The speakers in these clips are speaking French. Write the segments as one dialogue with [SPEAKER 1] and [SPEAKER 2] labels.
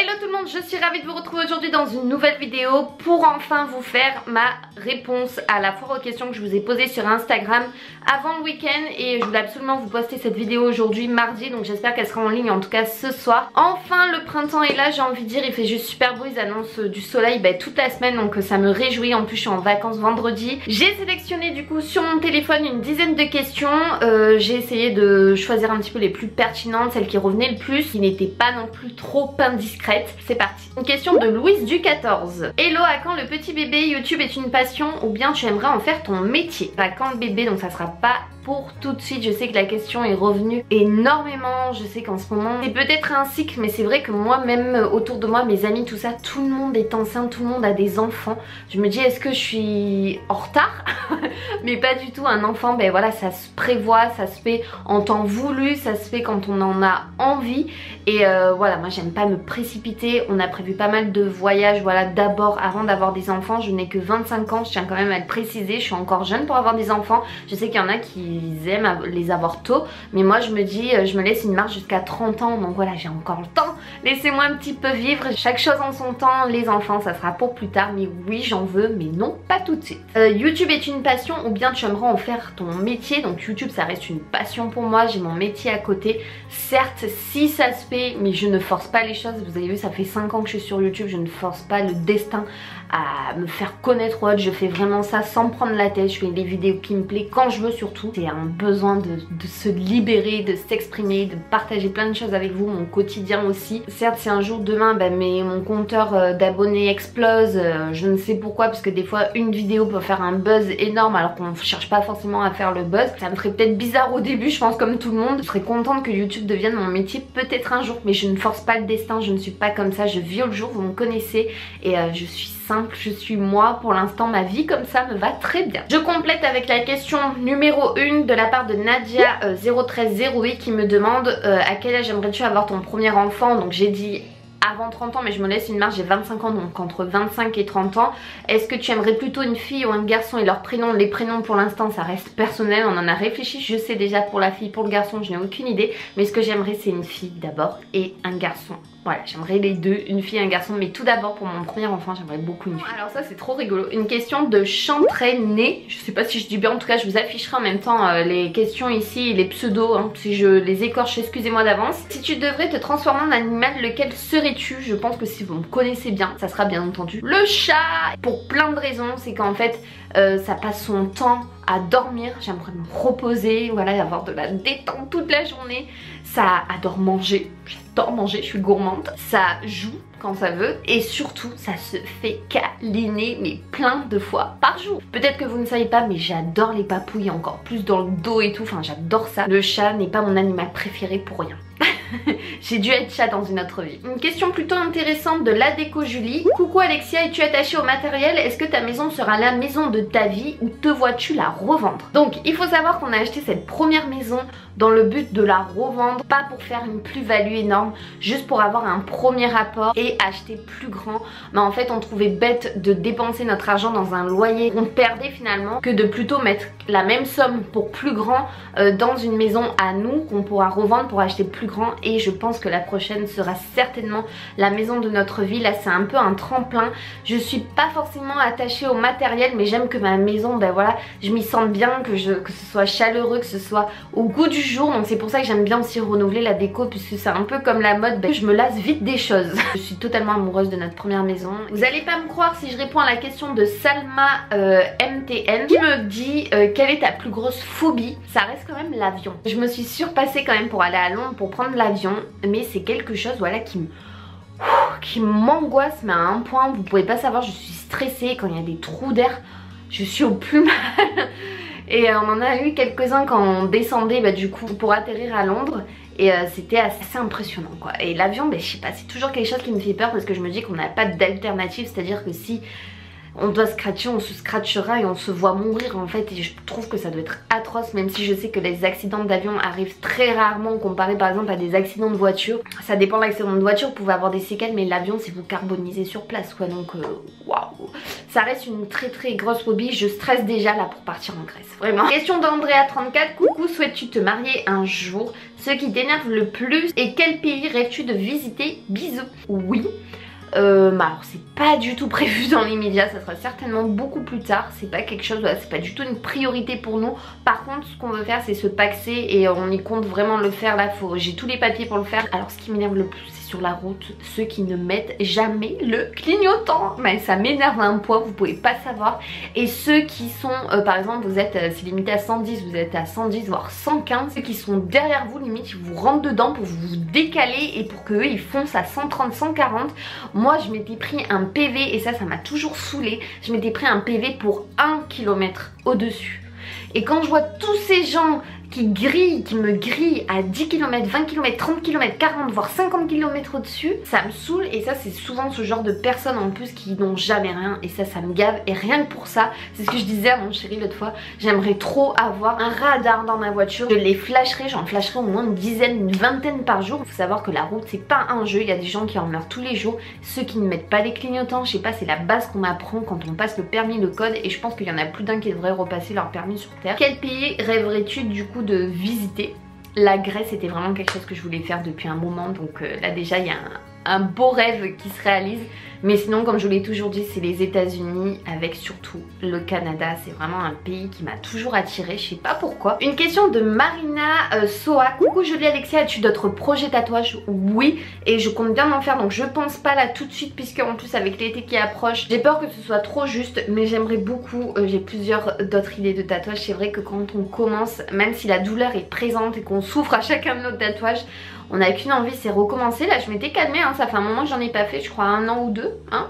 [SPEAKER 1] Hello tout le monde, je suis ravie de vous retrouver aujourd'hui dans une nouvelle vidéo pour enfin vous faire ma réponse à la foire aux questions que je vous ai posée sur Instagram avant le week-end et je voulais absolument vous poster cette vidéo aujourd'hui mardi, donc j'espère qu'elle sera en ligne en tout cas ce soir. Enfin le printemps est là, j'ai envie de dire, il fait juste super beau, ils annoncent du soleil toute la semaine, donc ça me réjouit. En plus je suis en vacances vendredi. J'ai sélectionné du coup sur mon téléphone une dizaine de questions, j'ai essayé de choisir un petit peu les plus pertinentes, celles qui revenaient le plus, qui n'étaient pas non plus trop indiscrètes. C'est parti. Une question de Louise du 14. Hello, à quand le petit bébé? YouTube est une passion ou bien tu aimerais en faire ton métier? À quand le bébé? Donc ça sera pas pour tout de suite. Je sais que la question est revenue énormément. Je sais qu'en ce moment c'est peut-être un cycle, mais c'est vrai que moi même autour de moi, mes amis, tout ça, tout le monde est enceinte, tout le monde a des enfants. Je me dis est-ce que je suis en retard? Mais pas du tout. Un enfant, ben voilà, ça se prévoit, ça se fait en temps voulu, ça se fait quand on en a envie. Et voilà, moi j'aime pas me précipiter. On a prévu pas mal de voyages, voilà, d'abord avant d'avoir des enfants. Je n'ai que 25 ans, je tiens quand même à le préciser, je suis encore jeune pour avoir des enfants. Je sais qu'il y en a qui aiment les avoir tôt, mais moi je me dis, je me laisse une marge jusqu'à 30 ans, donc voilà, j'ai encore le temps. Laissez-moi un petit peu vivre, chaque chose en son temps. Les enfants ça sera pour plus tard, mais oui j'en veux, mais non pas tout de suite. YouTube est une passion ou bien tu aimerais en faire ton métier? Donc YouTube ça reste une passion pour moi, j'ai mon métier à côté. Certes si ça se fait, mais je ne force pas les choses. Vous avez vu, ça fait 5 ans que je suis sur YouTube, je ne force pas le destin à me faire connaître ou autre. Je fais vraiment ça sans me prendre la tête, je fais des vidéos qui me plaisent quand je veux surtout. C'est un besoin de se libérer, de s'exprimer, de partager plein de choses avec vous, mon quotidien aussi. Certes si un jour demain mon compteur d'abonnés explose, je ne sais pourquoi, parce que des fois une vidéo peut faire un buzz énorme alors qu'on ne cherche pas forcément à faire le buzz. Ça me ferait peut-être bizarre au début, je pense, comme tout le monde. Je serais contente que YouTube devienne mon métier peut-être un jour, mais je ne force pas le destin, je ne suis pas comme ça, je vis au jour, vous me connaissez, et je suis simple, je suis moi. Pour l'instant ma vie comme ça me va très bien. Je complète avec la question numéro 1 de la part de Nadia 01308 qui me demande à quel âge aimerais-tu avoir ton premier enfant? Donc j'ai dit avant 30 ans, mais je me laisse une marge, j'ai 25 ans, donc entre 25 et 30 ans. Est-ce que tu aimerais plutôt une fille ou un garçon? Et leurs prénoms, les prénoms pour l'instant ça reste personnel, on en a réfléchi, je sais déjà pour la fille, pour le garçon je n'ai aucune idée, mais ce que j'aimerais c'est une fille d'abord et un garçon. Voilà, j'aimerais les deux, une fille et un garçon, mais tout d'abord pour mon premier enfant j'aimerais beaucoup une fille. Alors ça c'est trop rigolo, une question de Chantraîné, je sais pas si je dis bien, en tout cas je vous afficherai en même temps les questions ici, les pseudos, hein, si je les écorche excusez-moi d'avance. Si tu devrais te transformer en animal, lequel serais-tu? Je pense que si vous me connaissez bien, ça sera bien entendu le chat, pour plein de raisons. C'est qu'en fait ça passe son temps à dormir, j'aimerais me reposer, voilà, avoir de la détente toute la journée. Ça adore manger, j'adore manger, je suis gourmande. Ça joue quand ça veut et surtout ça se fait câliner mais plein de fois par jour. Peut-être que vous ne savez pas, mais j'adore les papouilles, encore plus dans le dos et tout, enfin j'adore ça. Le chat n'est pas mon animal préféré pour rien. J'ai dû être chat dans une autre vie. Une question plutôt intéressante de la déco Julie. Coucou Alexia, es-tu attachée au matériel? Est-ce que ta maison sera la maison de ta vie ou te vois-tu la revendre? Donc il faut savoir qu'on a acheté cette première maison dans le but de la revendre, pas pour faire une plus-value énorme, juste pour avoir un premier apport et acheter plus grand. Mais en fait on trouvait bête de dépenser notre argent dans un loyer qu'on perdait finalement, que de plutôt mettre la même somme pour plus grand dans une maison à nous qu'on pourra revendre pour acheter plus grand. Et je pense que la prochaine sera certainement la maison de notre vie. Là c'est un peu un tremplin. Je suis pas forcément attachée au matériel, mais j'aime que ma maison, voilà, je m'y sente bien, que ce soit chaleureux, que ce soit au goût du jour. Donc c'est pour ça que j'aime bien aussi renouveler la déco, puisque c'est un peu comme la mode, je me lasse vite des choses. Je suis totalement amoureuse de notre première maison. Vous allez pas me croire si je réponds à la question de Salma MTN qui me dit quelle est ta plus grosse phobie? Ça reste quand même l'avion. Je me suis surpassée quand même pour aller à Londres pour prendre l'avion, mais c'est quelque chose, voilà, qui m'angoisse, mais à un point vous pouvez pas savoir. Je suis stressée quand il y a des trous d'air, je suis au plus mal. Et on en a eu quelques-uns quand on descendait du coup pour atterrir à Londres. Et c'était assez impressionnant quoi. Et l'avion, je sais pas, c'est toujours quelque chose qui me fait peur parce que je me dis qu'on n'a pas d'alternative. C'est à dire que si on doit scratcher, on se scratchera et on se voit mourir en fait, et je trouve que ça doit être atroce, même si je sais que les accidents d'avion arrivent très rarement comparé par exemple à des accidents de voiture. Ça dépend de l'accident de voiture, vous pouvez avoir des séquelles, mais l'avion c'est vous carboniser sur place quoi, donc waouh, ça reste une très grosse phobie. Je stresse déjà là pour partir en Grèce, vraiment. Question d'Andrea34, coucou, souhaites-tu te marier un jour? Ce qui t'énerve le plus et quel pays rêves-tu de visiter? Bisous. Oui. Alors c'est pas du tout prévu dans les médias, ça sera certainement beaucoup plus tard, c'est pas quelque chose, c'est pas du tout une priorité pour nous. Par contre ce qu'on veut faire c'est se paxer et on y compte vraiment le faire là, j'ai tous les papiers pour le faire. Alors ce qui m'énerve le plus c'est sur la route, ceux qui ne mettent jamais le clignotant, mais ça m'énerve à un point, vous pouvez pas savoir. Et ceux qui sont, par exemple vous êtes, c'est limité à 110, vous êtes à 110 voire 115, ceux qui sont derrière vous limite ils vous rentrent dedans pour vous décaler et pour qu'eux ils foncent à 130, 140. Moi je m'étais pris un PV et ça m'a toujours saoulé. Je m'étais pris un PV pour 1 km au-dessus. Et quand je vois tous ces gens qui me grillent à 10 km, 20 km, 30 km, 40 voire 50 km au-dessus, ça me saoule. Et ça c'est souvent ce genre de personnes en plus qui n'ont jamais rien, et ça me gave. Et rien que pour ça, c'est ce que je disais à mon chéri l'autre fois, j'aimerais trop avoir un radar dans ma voiture. Je les flasherai, j'en flasherai au moins une dizaine, une vingtaine par jour. Il faut savoir que la route c'est pas un jeu, il y a des gens qui en meurent tous les jours. Ceux qui ne mettent pas les clignotants, je sais pas, c'est la base qu'on apprend quand on passe le permis, le code, et je pense qu'il y en a plus d'un qui devrait repasser leur permis sur terre. Quel pays rêverais-tu du coup de visiter? La Grèce était vraiment quelque chose que je voulais faire depuis un moment, donc là déjà il y a un beau rêve qui se réalise. Mais sinon comme je vous l'ai toujours dit, c'est les États-Unis avec surtout le Canada. C'est vraiment un pays qui m'a toujours attirée, je sais pas pourquoi. Une question de Marina Soa. Coucou jolie Alexia, as-tu d'autres projets tatouages? Oui, et je compte bien en faire, donc je pense pas là tout de suite, puisque en plus avec l'été qui approche, j'ai peur que ce soit trop juste, mais j'aimerais beaucoup, j'ai plusieurs d'autres idées de tatouages. C'est vrai que quand on commence, même si la douleur est présente et qu'on souffre à chacun de nos tatouages, on n'a qu'une envie, c'est recommencer. Là je m'étais calmée, hein, ça fait un moment que j'en ai pas fait, je crois 1 an ou 2 hein.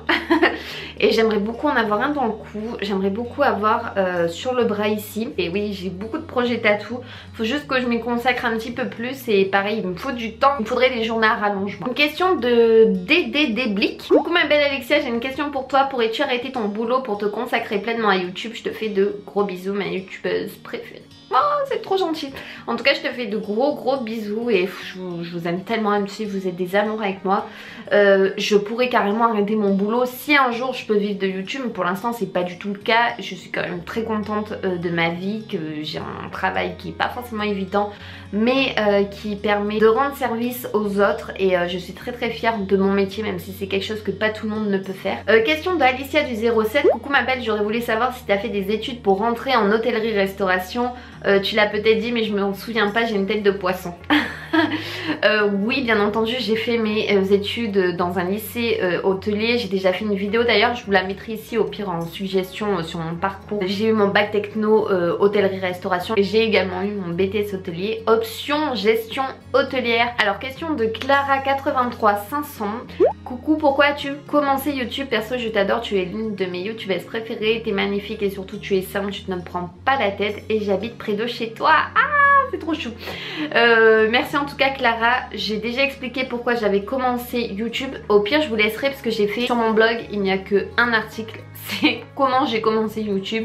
[SPEAKER 1] Et j'aimerais beaucoup en avoir un dans le cou, j'aimerais beaucoup avoir sur le bras ici. Et oui, j'ai beaucoup de projets tatou, faut juste que je m'y consacre un petit peu plus. Et pareil, il me faut du temps, il me faudrait des journées à rallongement. Une question de DDD Blick. Coucou ma belle Alexia, j'ai une question pour toi. Pourrais-tu arrêter ton boulot pour te consacrer pleinement à YouTube? Je te fais de gros bisous, ma youtubeuse préférée. Oh, c'est trop gentil. En tout cas, je te fais de gros bisous et je vous aime tellement, même si vous êtes des amours avec moi. Je pourrais carrément arrêter mon boulot si un jour je peux vivre de YouTube, mais pour l'instant c'est pas du tout le cas. Je suis quand même très contente de ma vie, que j'ai un travail qui est pas forcément évident, mais qui permet de rendre service aux autres, et je suis très fière de mon métier, même si c'est quelque chose que pas tout le monde ne peut faire. Question d'Alicia du 07. Coucou ma belle, j'aurais voulu savoir si tu as fait des études pour rentrer en hôtellerie-restauration. Tu l'as peut-être dit mais je me souviens pas, j'ai une tête de poisson. Oui bien entendu, j'ai fait mes études dans un lycée hôtelier. J'ai déjà fait une vidéo d'ailleurs, je vous la mettrai ici au pire en suggestion sur mon parcours. J'ai eu mon bac techno hôtellerie restauration, et j'ai également eu mon BTS hôtelier option gestion hôtelière. Alors question de Clara 83 500. Coucou, pourquoi as-tu commencé YouTube? Perso je t'adore, tu es l'une de mes youtubeuses préférées, t'es magnifique et surtout tu es simple, tu ne me prends pas la tête et j'habite près de chez toi. Ah, c'est trop chou. Merci en tout cas Clara, j'ai déjà expliqué pourquoi j'avais commencé YouTube. Au pire je vous laisserai parce que j'ai fait sur mon blog, il n'y a que un article, c'est comment j'ai commencé YouTube,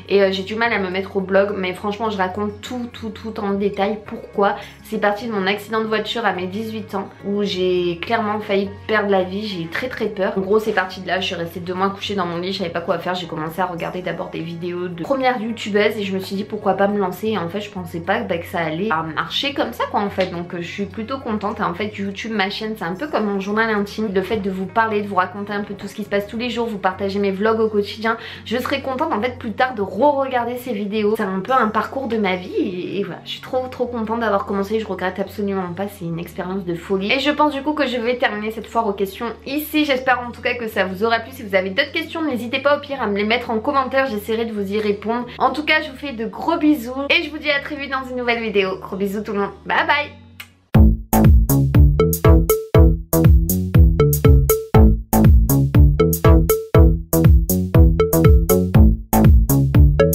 [SPEAKER 1] et j'ai du mal à me mettre au blog, mais franchement je raconte tout en détail. Pourquoi? C'est parti de mon accident de voiture à mes 18 ans où j'ai clairement failli perdre la vie, j'ai eu très peur. En gros c'est parti de là, je suis restée 2 mois couchée dans mon lit, je savais pas quoi faire. J'ai commencé à regarder d'abord des vidéos de premières youtubeuses et je me suis dit pourquoi pas me lancer, et en fait je pensais pas que ça allait marcher comme ça quoi en fait. Donc je suis plutôt contente, et en fait YouTube, ma chaîne, c'est un peu comme mon journal intime. Le fait de vous parler, de vous raconter un peu tout ce qui se passe tous les jours, vous partager mes vlogs au quotidien. Je serais contente en fait plus tard de re-regarder ces vidéos. C'est un peu un parcours de ma vie, et voilà, je suis trop contente d'avoir commencé. Je regrette absolument pas, c'est une expérience de folie. Et je pense du coup que je vais terminer cette foire aux questions ici. J'espère en tout cas que ça vous aura plu. Si vous avez d'autres questions, n'hésitez pas au pire à me les mettre en commentaire, j'essaierai de vous y répondre. En tout cas je vous fais de gros bisous et je vous dis à très vite dans une nouvelle vidéo. Gros bisous tout le monde, bye bye.